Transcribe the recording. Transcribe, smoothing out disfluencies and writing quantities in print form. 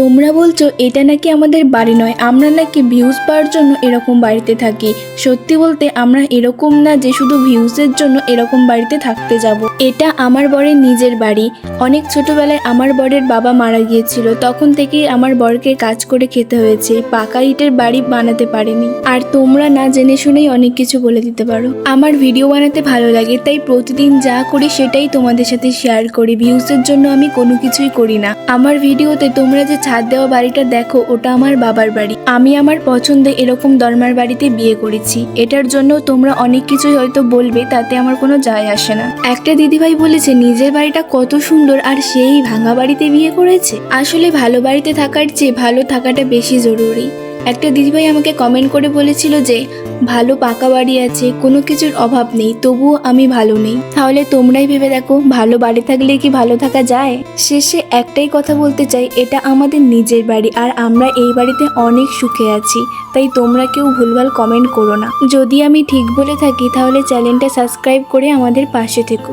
তোমরা বলছো এটা নাকি আমাদের বাড়ি নয়, আমরা নাকি ভিউজ পাওয়ার জন্য এরকম বাড়িতে থাকি। সত্যি বলতে আমরা এরকম না যে শুধু ভিউজের জন্য এরকম বাড়িতে থাকতে যাব। এটা আমার বরের নিজের বাড়ি। অনেক ছোটবেলায় আমার বরের বাবা মারা গিয়েছিল, তখন থেকেই আমার বরকে কাজ করে খেতে হয়েছে, পাকা ইটের বাড়ি বানাতে পারেনি। আর তোমরা না জেনে শুনেই অনেক কিছু বলে দিতে পারো। আমার ভিডিও বানাতে ভালো লাগে, তাই প্রতিদিন যা করি সেটাই তোমাদের সাথে শেয়ার করি। ভিউজের জন্য আমি কোনো কিছুই করি না। আমার ভিডিওতে তোমরা যে ছাদ দেওয়া বাড়িটা দেখো, ওটা আমার বাবার বাড়ি। আমি আমার পছন্দে এরকম দরমার বাড়িতে বিয়ে করেছি। এটার জন্য তোমরা অনেক কিছুই হয়তো বলবে, তাতে আমার কোনো যায় আসে না। একটা দিদিভাই বলেছে নিজের বাড়িটা কত সুন্দর, আর সেই ভাঙা বাড়িতে বিয়ে করেছে। আসলে ভালো বাড়িতে থাকার চেয়ে ভালো থাকাটা বেশি জরুরি। একটা দিদিভাই আমাকে কমেন্ট করে বলেছিল যে ভালো পাকা বাড়ি আছে, কোনো কিছুর অভাব নেই, তবুও আমি ভালো নেই। তাহলে তোমরাই ভেবে দেখো, ভালো বাড়ি থাকলে কি ভালো থাকা যায়? শেষে একটাই কথা বলতে চাই, এটা আমাদের নিজের বাড়ি, আর আমরা এই বাড়িতে অনেক সুখে আছি। তাই তোমরা কেউ ভুলভাল কমেন্ট করো না। যদি আমি ঠিক বলে থাকি তাহলে চ্যানেলটা সাবস্ক্রাইব করে আমাদের পাশে থেকো।